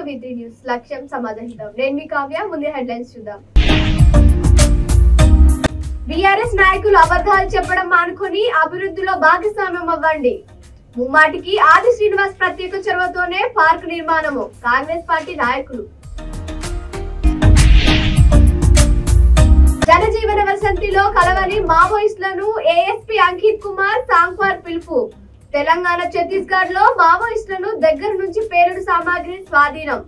V3 news లక్ష్యం సమాజహితం. నేను మీ కావ్య. ముందే హెడ్లైన్స్ చూద్దాం. బీఆర్ఎస్ నాయకులు అబద్ధాలు చెప్పడం మానుకొని అభివృద్ధిలో భాగస్వామ్యం అవ్వండి. ముమ్మాటికి ఆది శ్రీనివాస్ ప్రత్యేక చొరవతోనే పార్క్ నిర్మాణము. కాంగ్రెస్ పార్టీ నాయకులు. జనజీవన వసంతిలో కలవని మావోయిస్టులను ఏఎస్పీ అంకిత్ కుమార్ సాంగ్వార్ పిలుపు. తెలంగాణ ఛత్తీస్గఢ్ లో మావోయిస్టులను దగ్గర నుంచి పేలుడు సామాగ్రి స్వాధీనం.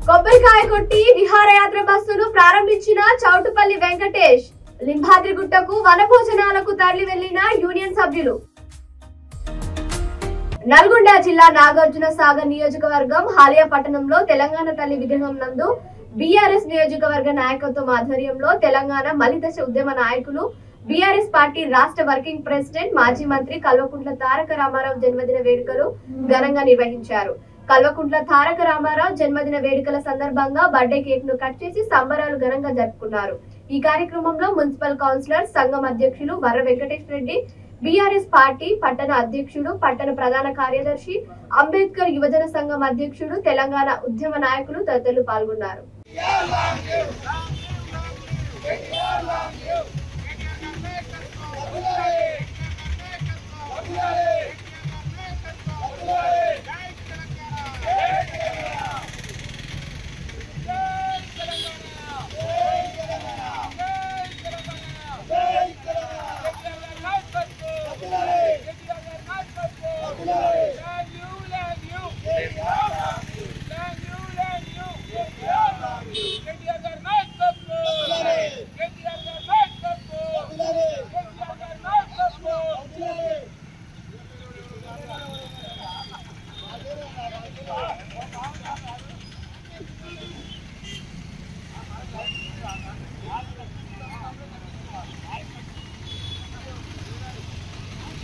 కొబ్బరికాయ కొట్టి విహారయాత్ర బస్సును ప్రారంభించిన చౌటుపల్లి వెంకటేష్. లింబాద్రిగుట్టకు వనభోజనాలకు తరలి వెళ్లిన యూనియన్ సభ్యులు. నల్గొండ జిల్లా నాగార్జున సాగర్ నియోజకవర్గం హాలియా పట్టణంలో తెలంగాణ తల్లి విగ్రహం నందు బీఆర్ఎస్ నియోజకవర్గ నాయకత్వం ఆధ్వర్యంలో తెలంగాణ మలిదశ ఉద్యమ నాయకులు బీఆర్ఎస్ పార్టీ రాష్ట్ర వర్కింగ్ ప్రెసిడెంట్ మాజీ మంత్రి కల్వకుంట్ల తారక రామారావు జన్మదిన వేడుకలు ఘనంగా నిర్వహించారు. కల్వకుంట్ల తారక రామారావు జన్మదిన వేడుకల సందర్భంగా బర్త్డే కేక్ ను కట్ చేసి సంబరాలు ఘనంగా జరుపుకున్నారు. ఈ కార్యక్రమంలో మున్సిపల్ కౌన్సిలర్ సంఘం అధ్యక్షులు వర్ర వెంకటేష్ రెడ్డి, బీఆర్ఎస్ పార్టీ పట్టణ అధ్యక్షుడు, పట్టణ ప్రధాన కార్యదర్శి, అంబేద్కర్ యువజన సంఘం అధ్యక్షుడు, తెలంగాణ ఉద్యమ నాయకులు తదితరులు పాల్గొన్నారు.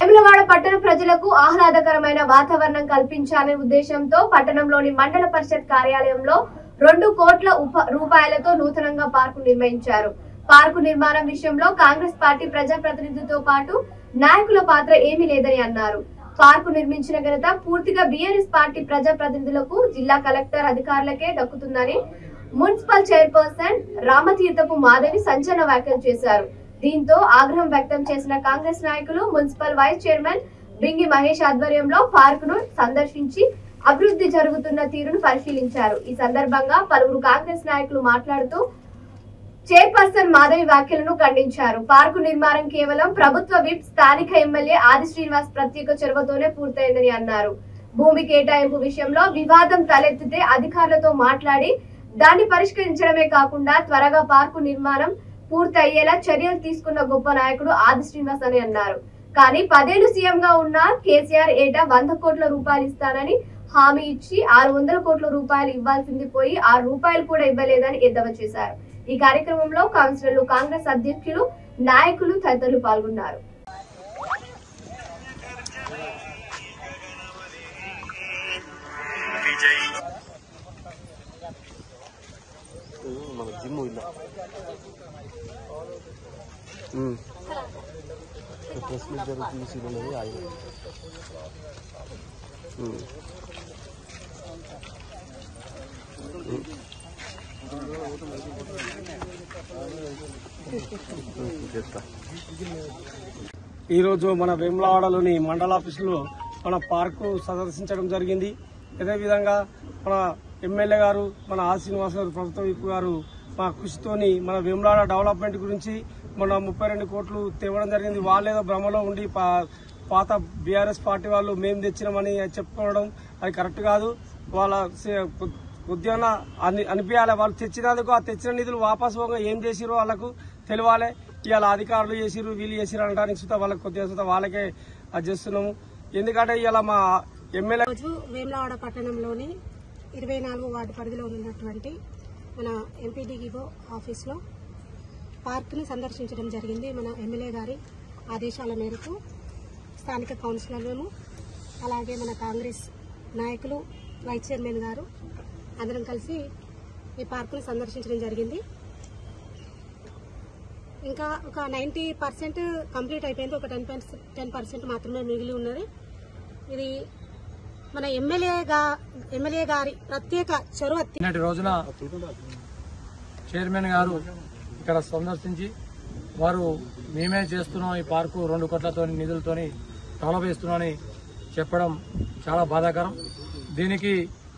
వేములవాడ పట్టణ ప్రజలకు ఆహ్లాదకరమైన వాతావరణం కల్పించాలనే ఉద్దేశంతో పట్టణంలోని మండల పరిషత్ కార్యాలయంలో 2 కోట్ల రూపాయలతో నూతనంగా పార్కు నిర్మించారు. పార్కు నిర్మాణం విషయంలో కాంగ్రెస్ పార్టీ ప్రజాప్రతినిధులతో పాటు నాయకుల పాత్ర ఏమీ లేదని అన్నారు. పార్కు నిర్మించిన ఘనత పూర్తిగా బీఆర్ఎస్ పార్టీ ప్రజాప్రతినిధులకు, జిల్లా కలెక్టర్ అధికారులకే దక్కుతుందని మున్సిపల్ చైర్పర్సన్ రామతీర్థపు మాధవి సంచలన వ్యాఖ్యలు చేశారు. దీంతో ఆగ్రహం వ్యక్తం చేసిన కాంగ్రెస్ నాయకులు municipal vice chairman Bingi Mahesh ఆధ్వర్యంలో పార్కును సందర్శించి అభివృద్ధి జరుగుతున్న తీరును పరిశీలించారు. ఈ సందర్భంగా పలువురు కాంగ్రెస్ నాయకులు మాట్లాడుతూ చైర్పర్సన్ మాధవి వ్యాఖ్యలను ఖండించారు. పార్కు నిర్మాణం కేవలం ప్రభుత్వ విప్, స్థానిక ఎమ్మెల్యే ఆది శ్రీనివాస్ ప్రత్యేక చొరవతోనే పూర్తయిందని అన్నారు. భూమి కేటాయింపు విషయంలో వివాదం తలెత్తితే అధికారులతో మాట్లాడి దాన్ని పరిష్కరించడమే కాకుండా త్వరగా పార్కు నిర్మాణం పూర్తి అయ్యేలా చర్యలు తీసుకున్న గొప్ప నాయకుడు ఆది శ్రీనివాస్ అని అన్నారు. కానీ 10 ఏళ్లు సీఎం గా ఉన్న కేసీఆర్ ఏటా 100 కోట్ల రూపాయలు ఇస్తానని హామీ ఇచ్చి 600 కోట్ల రూపాయలు ఇవ్వాల్సింది పోయి 6 రూపాయలు కూడా ఇవ్వలేదని ఎద్దేవా చేశారు. ఈ కార్యక్రమంలో కౌన్సిలర్లు, కాంగ్రెస్ అధ్యక్షులు, నాయకులు తదితరులు పాల్గొన్నారు. ఈరోజు మన వేములవాడలోని మండల ఆఫీసులో మన పార్కు సందర్శించడం జరిగింది. అదేవిధంగా మన ఎమ్మెల్యే గారు, మన ఆది శ్రీనివాస్ గారు, ప్రభుత్వ విప్ గారు మా కృషితోని మన వేములవాడ డెవలప్మెంట్ గురించి మన 32 కోట్లు తేవడం జరిగింది. వాళ్ళేదో భ్రమలో ఉండి పాత బీఆర్ఎస్ పార్టీ వాళ్ళు మేము తెచ్చినామని చెప్పుకోవడం అది కరెక్ట్ కాదు. వాళ్ళ ఉద్యోగ అనిపించాలి. వాళ్ళు తెచ్చినందుకు ఆ తెచ్చిన నిధులు వాపసు పోగా ఏం చేసిరో వాళ్ళకు తెలియాలి. ఇవాళ అధికారులు చేసిరు, వీళ్ళు చేసిరు అనడానికి సుతా వాళ్ళకి కొద్దిగా సుతా వాళ్ళకే అది చేస్తున్నాము. ఎందుకంటే ఇవాళ మా ఎమ్మెల్యే వేములవాడ పట్టణంలోని 24వ వార్డు పరిధిలో ఉన్నటువంటి మన ఎంపీడీఓ ఆఫీస్లో పార్క్ని సందర్శించడం జరిగింది. మన ఎమ్మెల్యే గారి ఆదేశాల మేరకు స్థానిక కౌన్సిలర్లను, అలాగే మన కాంగ్రెస్ నాయకులు, వైస్ చైర్మన్ గారు అందరం కలిసి ఈ పార్కును సందర్శించడం జరిగింది. ఇంకా ఒక 90% కంప్లీట్ అయిపోయింది. ఒక 10% మాత్రమే మిగిలి ఉన్నది. ఇది మన ఎమ్మెల్యే గారి ప్రత్యేక చొరవ. నిన్నటి రోజున చైర్మన్ గారు ఇక్కడ సందర్శించి వారు మేమే చేస్తున్నాం ఈ పార్కు 2 కోట్లతో నిధులతోని డెవలప్ చేస్తున్నామని చెప్పడం చాలా బాధాకరం. దీనికి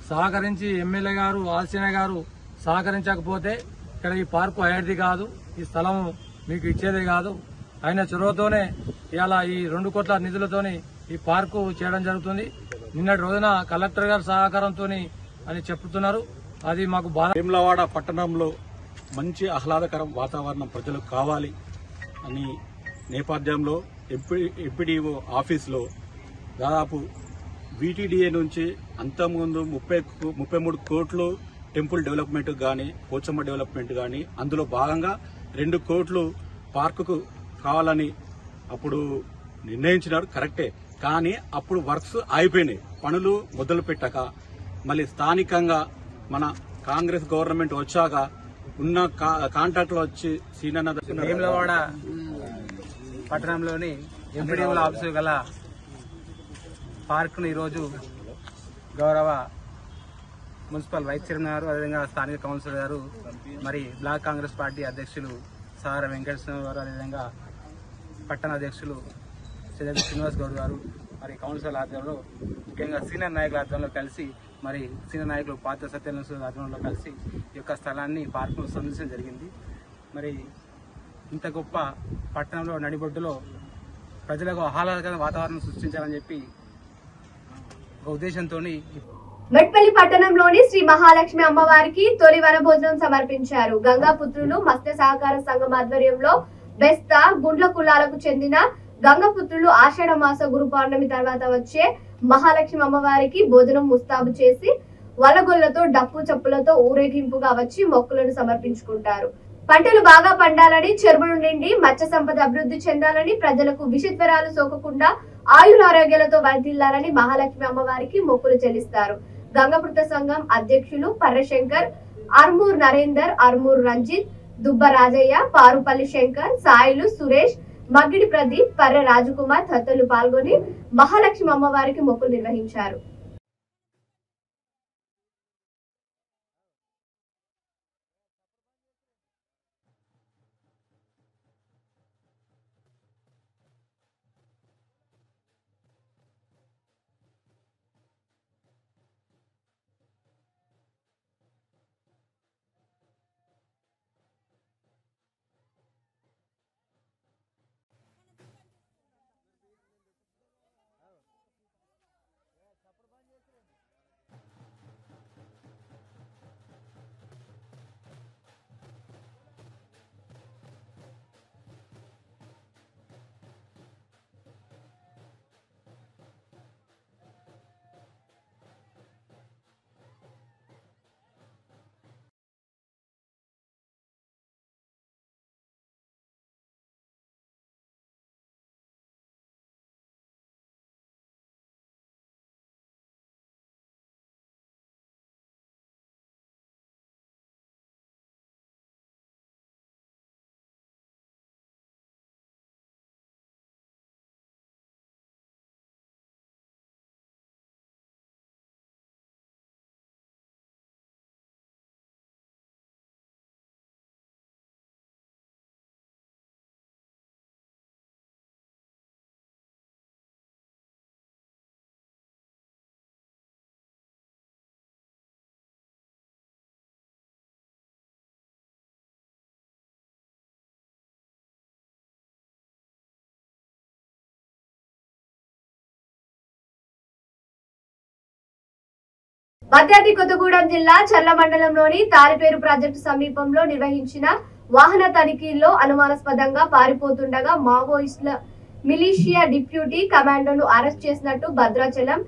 సహకరించి ఎమ్మెల్యే గారు ఆల్సీనా గారు సహకరించకపోతే ఇక్కడ ఈ పార్కు అయ్యేది కాదు, ఈ స్థలం మీకు ఇచ్చేదే కాదు. ఆయన చొరవతోనే ఇలా ఈ 2 కోట్ల నిధులతోని ఈ పార్కు చేయడం జరుగుతుంది. నిన్నటి రోజున కలెక్టర్ గారి సహకారంతో అని చెప్తున్నారు. అది మాకు బాధ. వేములవాడ పట్టణంలో మంచి ఆహ్లాదకరం వాతావరణం ప్రజలకు కావాలి అని నేపథ్యంలో ఎంపీడీఓ ఆఫీసులో దాదాపు వీటీడీఏ నుంచి అంతకుముందు 33 కోట్లు టెంపుల్ డెవలప్మెంట్ కానీ పోచమ్మ డెవలప్మెంట్ కానీ అందులో భాగంగా 2 కోట్లు పార్కుకు కావాలని అప్పుడు నిర్ణయించినారు. కరెక్టే, కానీ అప్పుడు వర్క్స్ అయిపోయినాయి, పనులు మొదలు పెట్టక మళ్ళీ స్థానికంగా మన కాంగ్రెస్ గవర్నమెంట్ వచ్చాక ఉన్న కాంట్రాక్ట్లు వచ్చి వేములవాడ పట్టణంలోని ఎంపీడీఓల ఆఫీసు గల పార్కును ఈరోజు గౌరవ మున్సిపల్ వైస్ చైర్మన్ గారు, అదేవిధంగా స్థానిక కౌన్సిలర్ గారు, మరి బ్లాక్ కాంగ్రెస్ పార్టీ అధ్యక్షులు సార వెంకటేశ్వర గారు, అదేవిధంగా పట్టణ అధ్యక్షులు శ్రీనివాస్ గౌడ్ గారు, మరి కౌన్సిలర్ ఆధ్వర్యంలో ముఖ్యంగా సీనియర్ నాయకుల ఆధ్వర్యంలో కలిసి, మరి సీనియర్ నాయకులు పాత్ర సత్యనారాయణ ఆధ్వర్యంలో కలిసి ఈ యొక్క స్థలాన్ని పార్కును సందర్శించడం జరిగింది. మరి ఇంత గొప్ప పట్టణంలో నడిబొడ్డులో ప్రజలకు ఆహ్లాదకరమైన వాతావరణం సృష్టించాలని చెప్పి ఒక ఉద్దేశంతో మెట్పల్లి పట్టణంలోని శ్రీ మహాలక్ష్మి అమ్మవారికి తొలి వనభోజనం సమర్పించారు. గంగాపుత్రులు మత్స్య సహకార సంఘం ఆధ్వర్యంలో బెస్తా గుండ్ల కులాలకు చెందిన గంగపుత్రులు ఆషాఢ మాస గురు పౌర్ణమి తర్వాత వచ్చే మహాలక్ష్మి అమ్మవారికి భోజనం ముస్తాబు చేసి వలగొల్లతో డప్పు చప్పులతో ఊరేగింపుగా వచ్చి మొక్కులను సమర్పించుకుంటారు. పంటలు బాగా పండాలని, చెరువులు నిండి మత్స్య సంపద అభివృద్ధి చెందాలని, ప్రజలకు విషజ్వరాలు సోకకుండా ఆయురారోగ్యాలతో వర్ధిల్లాలని మహాలక్ష్మి అమ్మవారికి మొక్కులు చెల్లిస్తారు. గంగపుత్ర సంఘం అధ్యక్షులు పర్రశంకర్, ఆర్మూర్ నరేందర్, ఆర్మూర్ రంజిత్, దుబ్బ రాజయ్య, పారుపల్లి శంకర్, సాయిలు సురేష్, మగ్గిడి ప్రదీప్, పర్ర రాజకుమార్ తదితరులు పాల్గొని మహాలక్ష్మి అమ్మవారికి మొక్కులు నిర్వహించారు. భద్రాద్రి కొత్తగూడెం జిల్లా చర్ల మండలంలోని తాలిపేరు ప్రాజెక్టు సమీపంలో నిర్వహించిన వాహన తనిఖీల్లో అనుమానాస్పదంగా పారిపోతుండగా మావోయిస్టుల మిలిషియా డిప్యూటీ కమాండోను అరెస్ట్ చేసినట్టు భద్రాచలం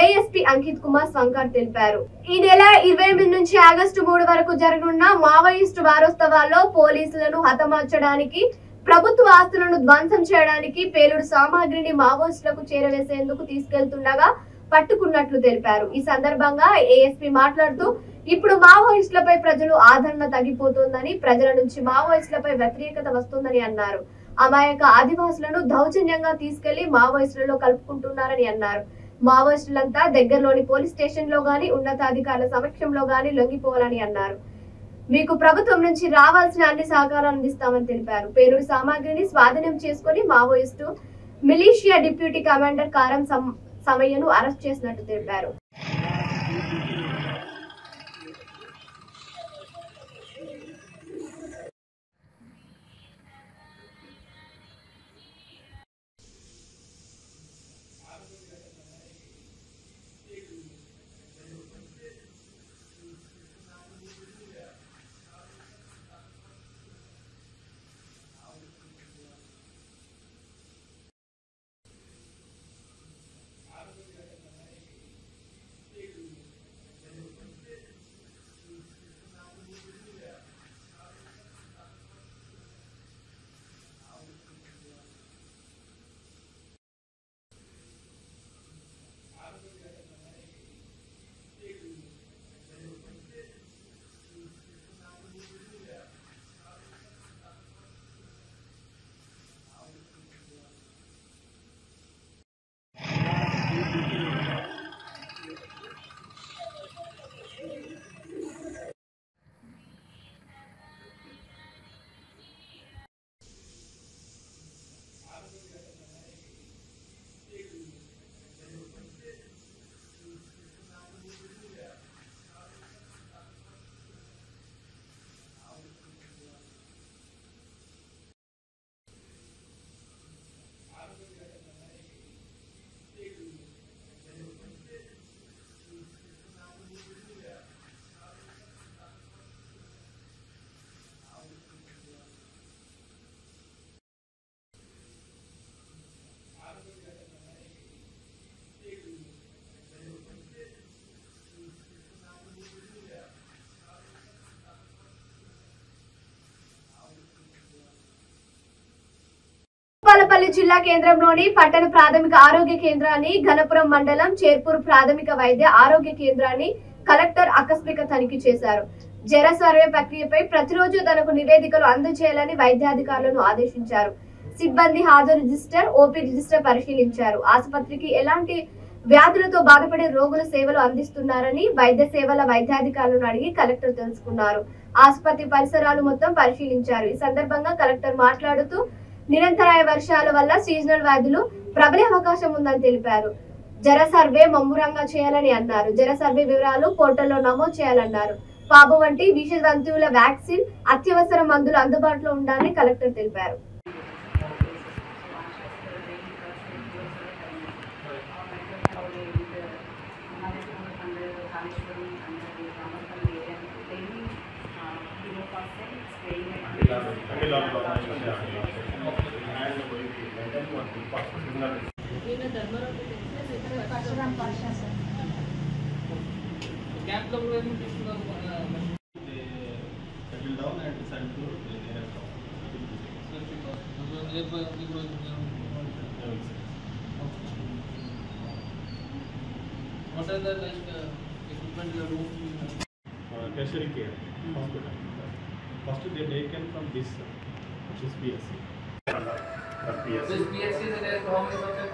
ఏఎస్పీ అంకిత్ కుమార్ సంకర్ తెలిపారు. ఈ నెల 28 నుంచి ఆగస్టు 3 వరకు జరగనున్న మావోయిస్టు వారోత్సవాల్లో పోలీసులను హతమార్చడానికి, ప్రభుత్వ ఆస్తులను ధ్వంసం చేయడానికి పేలుడు సామాగ్రిని మావోయిస్టులకు చేరవేసేందుకు తీసుకెళ్తుండగా పట్టుకున్నట్లు తెలిపారు. ఈ సందర్భంగా ఏఎస్పీ మాట్లాడుతూ, ఇప్పుడు మావోయిస్టులపై ప్రజలు ఆదరణ తగ్గిపోతుందని, ప్రజల నుంచి మావోయిస్టులపై వ్యతిరేకత వస్తుందని అన్నారు. అమాయక ఆదివాసులను దౌర్జన్యంగా తీసుకెళ్లి మావోయిస్టులలో కలుపుకుంటున్నారని అన్నారు. మావోయిస్టులంతా దగ్గరలోని పోలీస్ స్టేషన్ లో గాని ఉన్నతాధికారుల సమక్షంలో గాని లొంగిపోవాలని అన్నారు. మీకు ప్రభుత్వం నుంచి రావాల్సిన అన్ని సహకారాలు అందిస్తామని తెలిపారు. పేలుడు సామాగ్రిని స్వాధీనం చేసుకుని మావోయిస్టు మిలిషియా డిప్యూటీ కమాండర్ కారం సమయ్యను అరెస్ట్ చేసినట్టు తెలిపారు. భూపాలపల్లి జిల్లా కేంద్రంలోని పట్టణ ప్రాథమిక ఆరోగ్య కేంద్రాన్ని, ఘనపురం మండలం చేర్పూర్ ప్రాథమిక వైద్య ఆరోగ్య కేంద్రాన్ని కలెక్టర్ ఆకస్మిక తనిఖీ చేశారు. జర సర్వే ప్రక్రియపై ప్రతిరోజు తనకు నివేదికలు అందజేయాలని వైద్యాధికారులను ఆదేశించారు. సిబ్బంది హాజరు రిజిస్టర్, ఓపీ రిజిస్టర్ పరిశీలించారు. ఆసుపత్రికి ఎలాంటి వ్యాధులతో బాధపడే రోగుల సేవలు అందిస్తున్నారని వైద్య సేవల వైద్యాధికారులను అడిగి కలెక్టర్ తెలుసుకున్నారు. ఆసుపత్రి పరిసరాలు మొత్తం పరిశీలించారు. ఈ సందర్భంగా కలెక్టర్ మాట్లాడుతూ నిరంతరాయ వర్షాల వల్ల సీజనల్ వ్యాధులు ప్రబలే అవకాశం ఉందని తెలిపారు. జర సర్వే ముమ్మరంగా చేయాలని అన్నారు. జర సర్వే వివరాలు పోర్టల్లో నమోదు చేయాలన్నారు. పాబు వంటి విషజంతువుల వ్యాక్సిన్, అత్యవసర మందులు అందుబాటులో ఉండాలని కలెక్టర్ తెలిపారు. What are the equipment you are doing? Tertiary care hospital. First they taken from this, which is PSC. This PSC is how many subjects?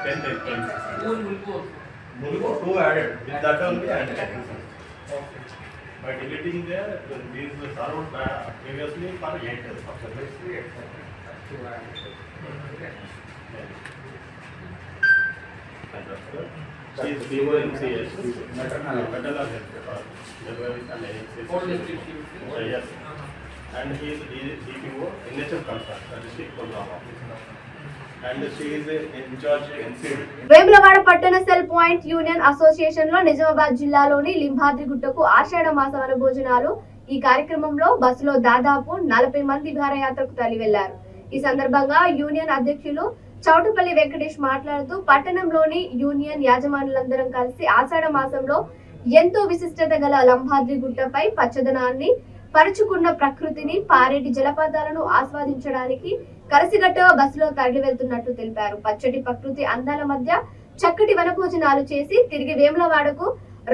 10. Mulgore. 2 added. With that only added. By deleting there, these served previously for 8 subjects. She is BOMCS, maternal health department. Yes. And he is DPO, NHM concern, district program officer. And she is in charge NCD. Vemulawada పట్టణ cell point union association లో నిజామాబాద్ జిల్లాలోని లింబాద్రిగుట్టకు ఆషాఢ మాస వన భోజనాలు. ఈ కార్యక్రమంలో బస్సులో దాదాపు 40 మంది విహారయాత్రకు తరలి వెళ్లారు. ఈ సందర్భంగా యూనియన్ అధ్యక్షులు చౌటుపల్లి వెంకటేష్ మాట్లాడుతూ పట్టణంలోని యూనియన్ యాజమానులందరం కలిసి ఆషాఢ మాసంలో ఎంతో విశిష్టత గల లింబాద్రిగుట్టపై పచ్చదనాన్ని పరుచుకున్న ప్రకృతిని, పారేటి జలపాతాలను ఆస్వాదించడానికి కలిసిగట్టుగా బస్సులో తరలి వెళ్తున్నట్టు తెలిపారు. పచ్చటి ప్రకృతి అందాల మధ్య చక్కటి వనభోజనాలు చేసి తిరిగి వేములవాడకు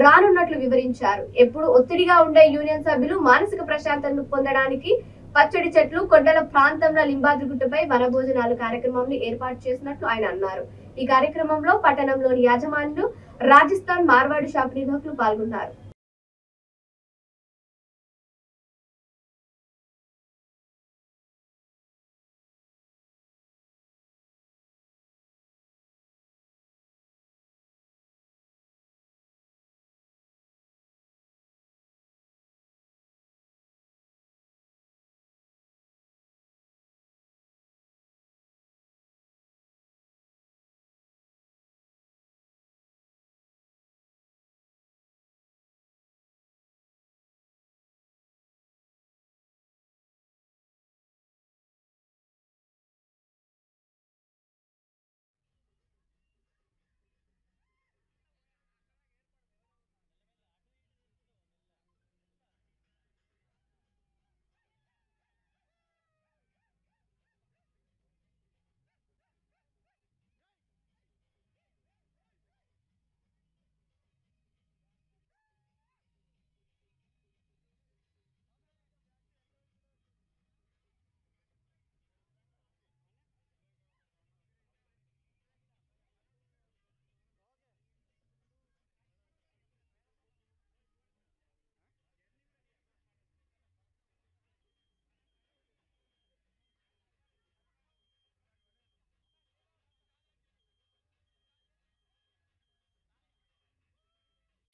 రానున్నట్లు వివరించారు. ఎప్పుడు ఒత్తిడిగా ఉండే యూనియన్ సభ్యులు మానసిక ప్రశాంతతను పొందడానికి పచ్చడి చెట్లు, కొండల ప్రాంతంలో లింబాద్రిగుట్టపై వనభోజనాలు కార్యక్రమాన్ని ఏర్పాటు చేసినట్లు ఆయన అన్నారు. ఈ కార్యక్రమంలో పట్టణంలోని యాజమాన్యులు, రాజస్థాన్ మార్వాడి షాప్ నిర్వాహకులు పాల్గొన్నారు.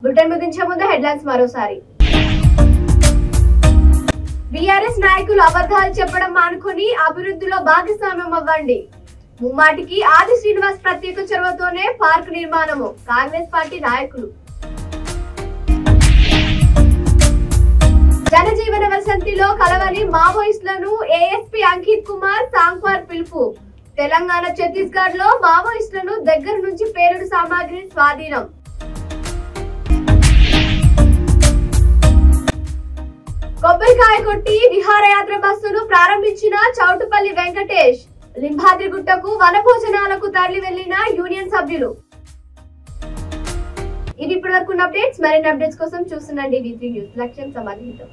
బులెటిన్ ముగించే ముందు హెడ్లైన్స్ మరోసారి. బీఆర్ఎస్ నాయకులు అబద్ధాలు చెప్పడం మానుకొని అభివృద్ధిలో భాగస్వామ్యం అవ్వండి. ముమ్మాటికి ఆది శ్రీనివాస్ ప్రత్యేక చొరవతోనే పార్క్ నిర్మాణము. కాంగ్రెస్ పార్టీ నాయకులు. జనజీవన వసంతిలో కలవని మావోయిస్టులను ఏఎస్పీ అంకిత్ కుమార్ సాంగ్వార్ పిలుపు. తెలంగాణ, ఛత్తీస్గఢ్ లో మావోయిస్టులను దగ్గర నుంచి పేలుడు సామాగ్రి స్వాధీనం. కొబ్బరికాయ కొట్టి విహారయాత్ర బస్సును ప్రారంభించిన చౌటుపల్లి వెంకటేష్. లింబాద్రిగుట్టకు వనభోజనాలకు తరలి వెళ్లిన యూనియన్ సభ్యులు. ఇది ఇప్పటివరకు అప్డేట్స్. మరిన్ని అప్డేట్స్ కోసం చూస్తుండండి V3 న్యూస్. లక్ష్యం సమాధితం.